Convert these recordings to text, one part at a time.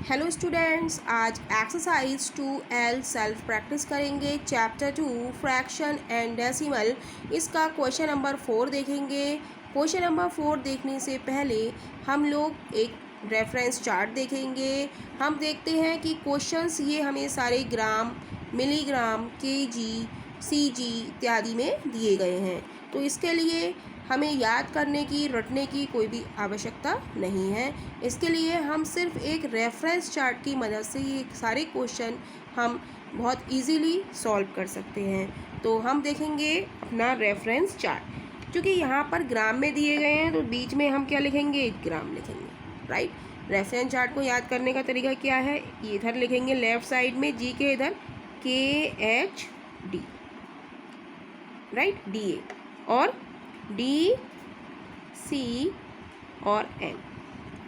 Hello students, आज exercise 2L self practice करेंगे। Chapter 2 fraction and decimal, इसका question number 4 देखेंगे। क्वेश्चन नंबर 4 देखने से पहले हम लोग एक रेफरेंस चार्ट देखेंगे। हम देखते हैं कि क्वेश्चंस ये हमें सारे ग्राम, मिलीग्राम, केजी, सीजी इत्यादि में दिए गए हैं। तो इसके लिए हमें याद करने की, रटने की कोई भी आवश्यकता नहीं है। इसके लिए हम सिर्फ एक रेफरेंस चार्ट की मदद से ये सारे क्वेश्चन हम बहुत इजीली सॉल्व कर सकते हैं। तो हम देखेंगे अपना रेफरेंस चार्ट। क्योंकि यहाँ पर ग्राम में दिए गए हैं तो बीच में हम क्या लिखेंगे, ग्राम लिखेंगे, राइट। रेफरेंस चार्ट को याद करने का तरीका क्या है, इधर लिखेंगे लेफ्ट साइड में जी के इधर KHD, राइट, DA और DC और M,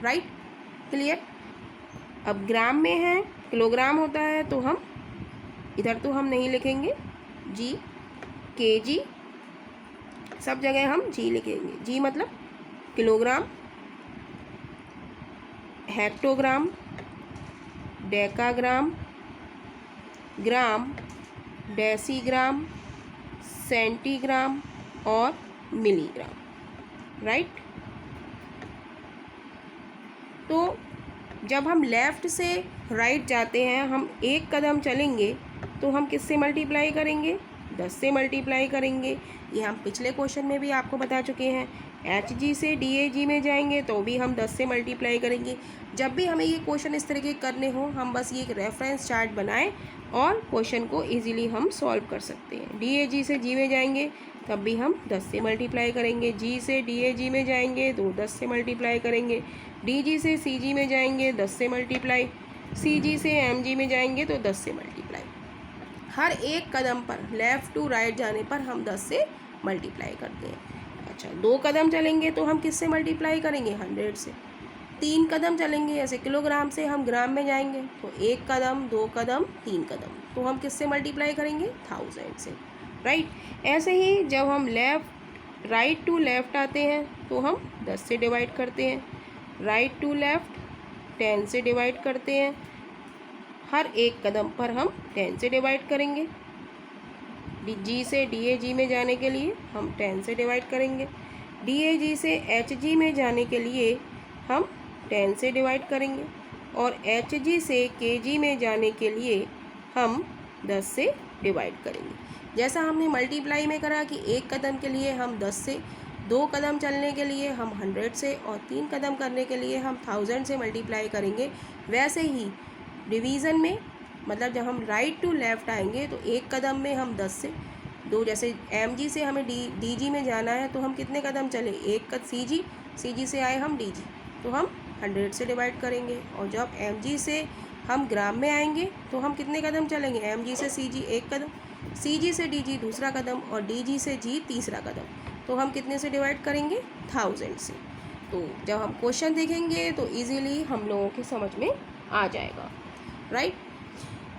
राइट, क्लियर। अब ग्राम में है, किलोग्राम होता है तो हम इधर तो हम नहीं लिखेंगे G, KG, सब जगह हम G लिखेंगे। G मतलब किलोग्राम, हेक्टोग्राम, डेकाग्राम, ग्राम, डेसीग्राम, सेंटीग्राम और मिलीग्राम, राइट। तो जब हम लेफ़्ट से राइट जाते हैं, हम एक कदम चलेंगे तो हम किससे मल्टीप्लाई करेंगे, 10 से मल्टीप्लाई करेंगे। ये हम पिछले क्वेश्चन में भी आपको बता चुके हैं। HG से DAG में जाएंगे तो भी हम 10 से मल्टीप्लाई करेंगे। जब भी हमें ये क्वेश्चन इस तरह के करने हो, हम बस ये एक रेफरेंस चार्ट बनाएं और क्वेश्चन को इजीली हम सॉल्व कर सकते हैं। DAG से G में जाएंगे तब भी हम 10 से मल्टीप्लाई करेंगे। G से DAG में जाएंगे तो 10 से मल्टीप्लाई करेंगे। DG से CG में जाएंगे 10 से मल्टीप्लाई। CG से MG में जाएंगे तो 10 से मल्टीप्लाई। हर एक कदम पर लेफ़्ट टू राइट जाने पर हम 10 से मल्टीप्लाई करते हैं। अच्छा, 2 कदम चलेंगे तो हम किससे मल्टीप्लाई करेंगे, 100 से। 3 कदम चलेंगे, जैसे किलोग्राम से हम ग्राम में जाएंगे तो 1 कदम, 2 कदम, 3 कदम, तो हम किससे मल्टीप्लाई करेंगे, 1000 से, राइट। ऐसे ही जब हम राइट टू लेफ़्ट आते हैं तो हम 10 से डिवाइड करते हैं। राइट टू लेफ़्ट 10 से डिवाइड करते हैं। हर एक कदम पर हम 10 से डिवाइड करेंगे। G से DAG में जाने के लिए हम 10 से डिवाइड करेंगे। DAG से HG में जाने के लिए हम 10 से डिवाइड करेंगे और HG से KG में जाने के लिए हम 10 से डिवाइड करेंगे। जैसा हमने मल्टीप्लाई में करा कि एक कदम के लिए हम 10 से, 2 कदम चलने के लिए हम 100 से और 3 कदम करने के लिए हम 1000 से मल्टीप्लाई करेंगे, वैसे ही डिवीज़न में, मतलब जब हम राइट टू लेफ़्ट आएंगे तो एक कदम में हम 10 से 2, जैसे MG से हमें DG में जाना है तो हम कितने कदम चले, एक कद CG से आए हम DG तो हम 100 से डिवाइड करेंगे। और जब MG से हम ग्राम में आएंगे तो हम कितने कदम चलेंगे, MG से CG एक कदम, CG से DG दूसरा कदम और DG से G तीसरा कदम, तो हम कितने से डिवाइड करेंगे, 1000 से। तो जब हम क्वेश्चन देखेंगे तो इजीली हम लोगों के समझ में आ जाएगा, राइट।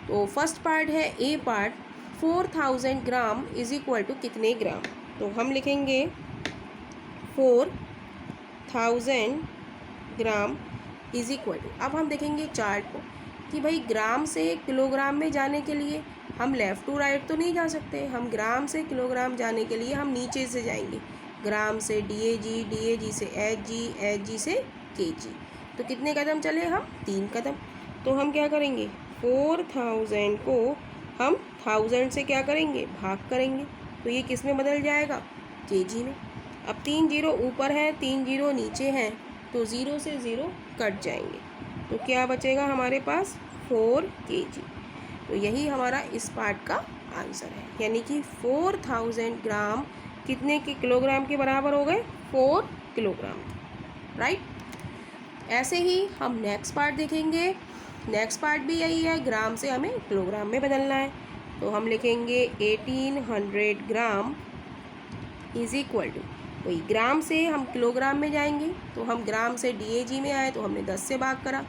तो फर्स्ट पार्ट है A part, 4000 gram is equal to कितने ग्राम। तो हम लिखेंगे 4000 ग्राम इज इक्वल टू, अब हम देखेंगे चार्ट को कि भाई ग्राम से किलोग्राम में जाने के लिए हम लेफ़्ट टू राइट तो नहीं जा सकते। हम ग्राम से किलोग्राम जाने के लिए हम नीचे से जाएंगे, ग्राम से DAG, DAG से HG, HG से KG, तो कितने कदम चले हम, 3 कदम। तो हम क्या करेंगे, 4000 को हम 1000 से क्या करेंगे, भाग करेंगे, तो ये किस में बदल जाएगा, KG में। अब 3 जीरो ऊपर है, 3 जीरो नीचे हैं, तो 0 से 0 कट जाएंगे, तो क्या बचेगा हमारे पास, 4 kg। तो यही हमारा इस पार्ट का आंसर है, यानी कि 4000 ग्राम कितने के किलोग्राम के बराबर हो गए, 4 किलोग्राम, राइट। ऐसे ही हम नेक्स्ट पार्ट देखेंगे। नेक्स्ट पार्ट भी यही है, ग्राम से हमें किलोग्राम में बदलना है। तो हम लिखेंगे 1800 ग्राम इज इक्वल टू, वही ग्राम से हम किलोग्राम में जाएंगे तो हम ग्राम से DAG में आए तो हमने 10 से भाग करा,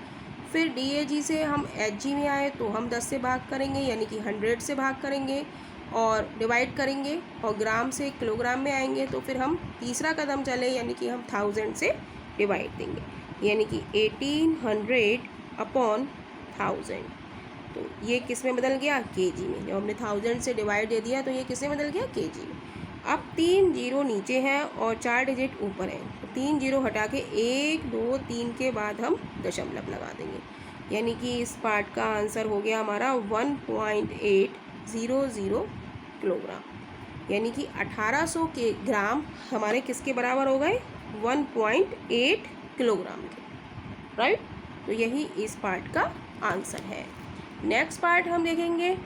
फिर DAG से हम HG में आए तो हम 10 से भाग करेंगे, यानी कि 100 से भाग करेंगे और डिवाइड करेंगे, और ग्राम से किलोग्राम में आएंगे तो फिर हम तीसरा कदम चले, यानी कि हम 1000 से डिवाइड देंगे, यानी कि 1800 अपॉन 1000। तो ये किस में बदल गया? केजी में। जब हमने 1000 से डिवाइड दे दिया तो ये किस में बदल गया? केजी में। अब 3 जीरो नीचे हैं और 4 डिजिट ऊपर हैं, तो 3 जीरो हटा के 1 2 3 के बाद हम दशमलव लगा देंगे, यानी कि इस पार्ट का आंसर हो गया हमारा 1.800 किलोग्राम, यानी कि 1800 के ग्राम हमारे किसके बराबर हो गए? 1.8 किलोग्राम के, राइट। तो यही इस पार्ट का आंसर है। नेक्स्ट पार्ट हम देखेंगे,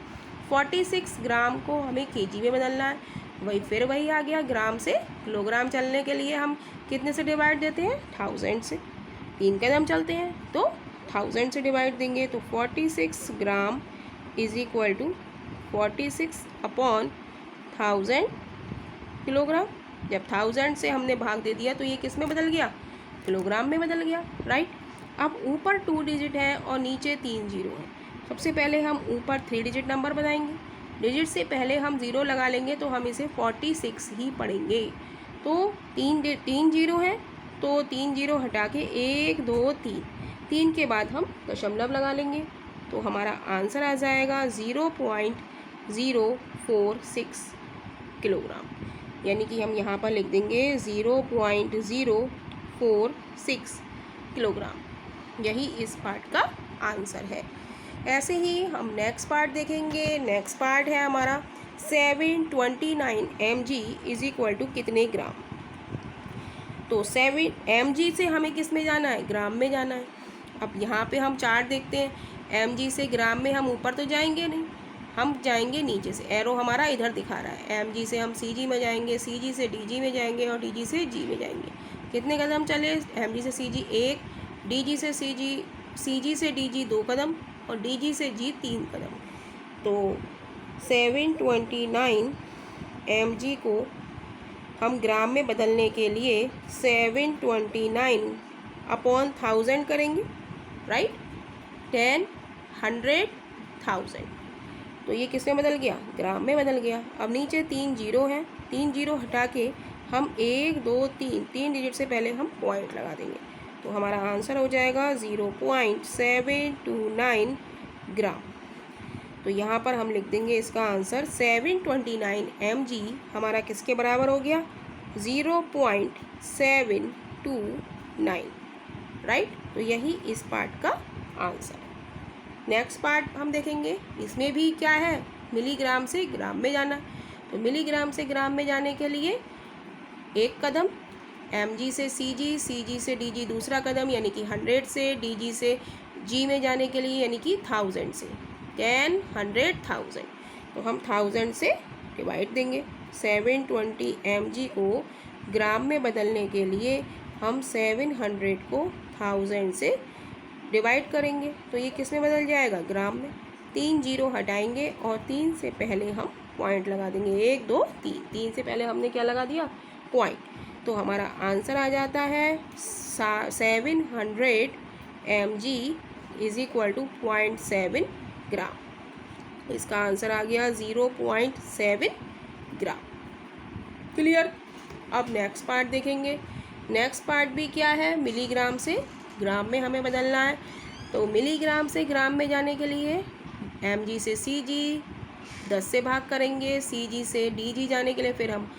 46 ग्राम को हमें केजी में बदलना है। वही आ गया, ग्राम से किलोग्राम चलने के लिए हम कितने से डिवाइड देते हैं? 1000 से। 3 कदम चलते हैं तो 1000 से डिवाइड देंगे, तो 46 gram is equal to 46 upon 1000 kilogram. जब 1000 से हमने भाग दे दिया तो ये किस में बदल गया? किलोग्राम में बदल गया, राइट। अब ऊपर 2 डिजिट है और नीचे 3 जीरो है। सबसे पहले हम ऊपर 3 डिजिट नंबर बताएंगे। डिजिट से पहले हम ज़ीरो लगा लेंगे तो हम इसे 46 ही पढ़ेंगे। तो 3 जीरो है, तो 3 जीरो हटा के 1 2 3 के बाद हम दशमलव लगा लेंगे, तो हमारा आंसर आ जाएगा 0.046 किलोग्राम, यानी कि हम यहाँ पर लिख देंगे 0.046 किलोग्राम। यही इस पार्ट का आंसर है। ऐसे ही हम नेक्स्ट पार्ट देखेंगे। नेक्स्ट पार्ट है हमारा 729 mg इज इक्वल टू कितने ग्राम। तो 7 mg से हमें किस में जाना है? ग्राम में जाना है। अब यहाँ पे हम चार्ट देखते हैं, mg से ग्राम में हम ऊपर तो जाएंगे नहीं, हम जाएंगे नीचे से। एरो हमारा इधर दिखा रहा है, mg से हम cg में जाएंगे, cg से dg में जाएंगे और dg से g में जाएंगे। कितने कदम चले? mg से cg 1, dg से cg से dg 2 कदम और dg से g 3 कदम। तो 729 mg को हम ग्राम में बदलने के लिए 729 अपॉन 1000 करेंगे, राइट। 10 100 1000, तो ये किस में बदल गया? ग्राम में बदल गया। अब नीचे 3 जीरो हैं, 3 जीरो हटा के हम 1 2 3 डिजिट से पहले हम पॉइंट लगा देंगे, तो हमारा आंसर हो जाएगा 0.729 ग्राम। तो यहाँ पर हम लिख देंगे इसका आंसर 729 mg हमारा किसके बराबर हो गया? 0.729, राइट। तो यही इस पार्ट का आंसर है। नेक्स्ट पार्ट हम देखेंगे, इसमें भी क्या है? मिलीग्राम से ग्राम में जाना। तो मिलीग्राम से ग्राम में जाने के लिए एक कदम, mg से cg से dg दूसरा कदम, यानी कि 100 से dg से g में जाने के लिए यानी कि 1000 से 10 100 1000, तो हम 1000 से डिवाइड देंगे। 720 mg को ग्राम में बदलने के लिए हम 700 को 1000 से डिवाइड करेंगे, तो ये किस में बदल जाएगा? ग्राम में। 3 जीरो हटाएंगे और 3 से पहले हम पॉइंट लगा देंगे, 1 2 3 से पहले हमने क्या लगा दिया? पॉइंट। तो हमारा आंसर आ जाता है 700 mg इज इक्वल टू 0.7 ग्राम। तो इसका आंसर आ गया 0.7 ग्राम। क्लियर। अब नेक्स्ट पार्ट देखेंगे। नेक्स्ट पार्ट भी क्या है? मिलीग्राम से ग्राम में हमें बदलना है। तो मिलीग्राम से ग्राम में जाने के लिए mg से cg 10 से भाग करेंगे, cg से dg जाने के लिए फिर हम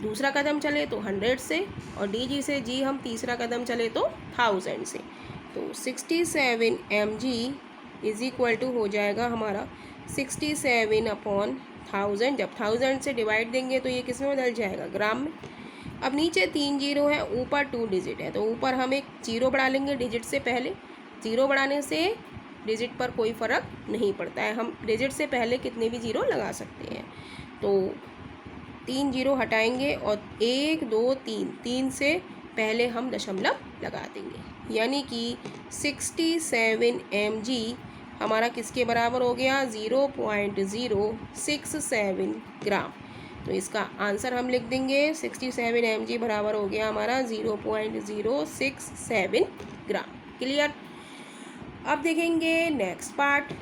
दूसरा कदम चले तो 100 से और dg से g हम तीसरा कदम चले तो 1000 से। तो 67 mg इज इक्वल टू हो जाएगा हमारा 67 अपॉन 1000। जब 1000 से डिवाइड देंगे तो ये किस में बदल जाएगा? ग्राम में। अब नीचे 3 जीरो है, ऊपर 2 डिजिट है, तो ऊपर हम एक जीरो बढ़ा लेंगे डिजिट से पहले। जीरो बढ़ाने से डिजिट पर कोई फ़र्क नहीं पड़ता है, हम डिजिट से पहले कितने भी जीरो लगा सकते हैं। तो 3 जीरो हटाएंगे और 1 2 3 से पहले हम दशमलव लगा देंगे, यानी कि 67 mg हमारा किसके बराबर हो गया? 0.067 ग्राम। तो इसका आंसर हम लिख देंगे 67 mg बराबर हो गया हमारा 0.067 ग्राम। क्लियर। अब देखेंगे नेक्स्ट पार्ट।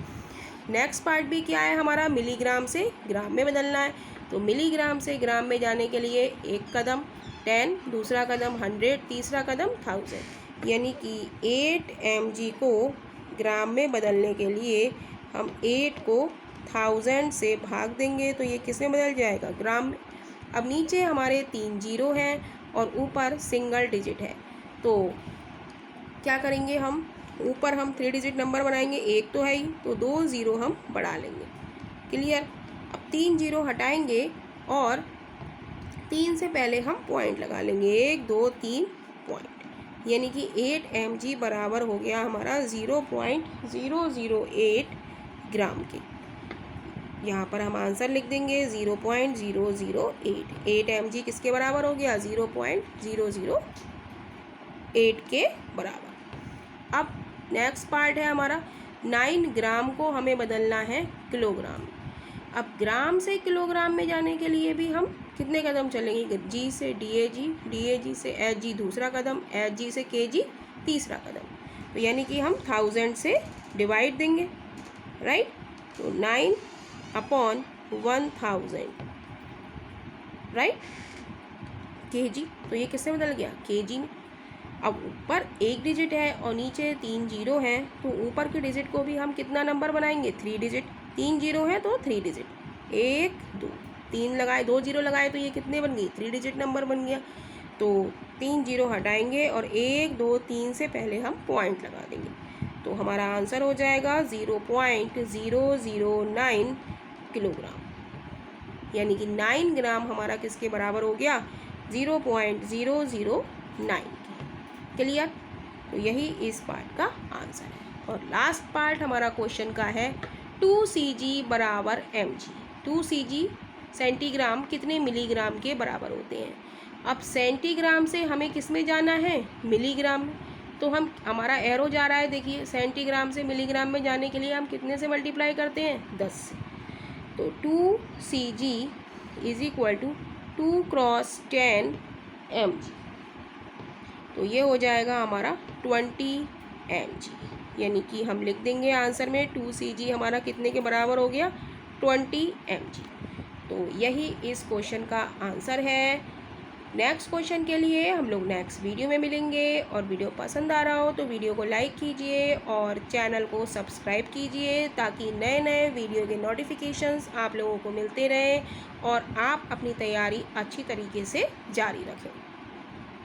नेक्स्ट पार्ट भी क्या है हमारा? मिलीग्राम से ग्राम में बदलना है। तो मिलीग्राम से ग्राम में जाने के लिए एक कदम 10, दूसरा कदम 100, तीसरा कदम 1000, यानी कि 8 mg को ग्राम में बदलने के लिए हम 8 को 1000 से भाग देंगे तो ये किस में बदल जाएगा, ग्राम में। अब नीचे हमारे 3 जीरो हैं और ऊपर सिंगल डिजिट है, तो क्या करेंगे हम, ऊपर हम 3 डिजिट नंबर बनाएंगे, एक तो है ही, तो 2 ज़ीरो हम बढ़ा लेंगे। क्लियर। अब 3 जीरो हटाएंगे और 3 से पहले हम पॉइंट लगा लेंगे, 1 2 3 पॉइंट, यानी कि 8 mg बराबर हो गया हमारा 0.008 ग्राम के। यहाँ पर हम आंसर लिख देंगे 0.008। 8 mg किसके बराबर हो गया, 0.008 के बराबर। अब नेक्स्ट पार्ट है हमारा 9 ग्राम को हमें बदलना है किलोग्राम। अब ग्राम से किलोग्राम में जाने के लिए भी हम कितने कदम चलेंगे, जी से DAG से HG दूसरा कदम, HG से KG तीसरा कदम, तो यानी कि हम 1000 से डिवाइड देंगे, राइट। तो 9/1000, राइट, KG, तो ये किससे बदल गया, KG में। अब ऊपर एक डिजिट है और नीचे 3 जीरो हैं, तो ऊपर के डिजिट को भी हम कितना नंबर बनाएंगे, 3 डिजिट। 3 जीरो है तो 3 डिजिट, 1 2 3 लगाए, 2 जीरो लगाए तो ये कितने बन गई, 3 डिजिट नंबर बन गया। तो 3 जीरो हटाएंगे और 1 2 3 से पहले हम पॉइंट लगा देंगे, तो हमारा आंसर हो जाएगा 0.009 किलोग्राम, यानी कि 9 ग्राम हमारा किसके बराबर हो गया, 0.009। क्लियर। तो यही इस पार्ट का आंसर है। और लास्ट पार्ट हमारा क्वेश्चन का है 2 cg बराबर mg। 2 cg सेंटीग्राम कितने मिलीग्राम के बराबर होते हैं। अब सेंटीग्राम से हमें किस में जाना है, मिलीग्राम में, तो हम हमारा एरो जा रहा है, देखिए सेंटीग्राम से मिलीग्राम में जाने के लिए हम कितने से मल्टीप्लाई करते हैं, 10 से। तो 2 cg is equal to 2 × 10 mg, तो ये हो जाएगा हमारा 20 mg, यानी कि हम लिख देंगे आंसर में 2 cg हमारा कितने के बराबर हो गया, 20 mg। तो यही इस क्वेश्चन का आंसर है। नेक्स्ट क्वेश्चन के लिए हम लोग नेक्स्ट वीडियो में मिलेंगे, और वीडियो पसंद आ रहा हो तो वीडियो को लाइक कीजिए और चैनल को सब्सक्राइब कीजिए, ताकि नए नए वीडियो के नोटिफिकेशंस आप लोगों को मिलते रहें और आप अपनी तैयारी अच्छी तरीके से जारी रखें।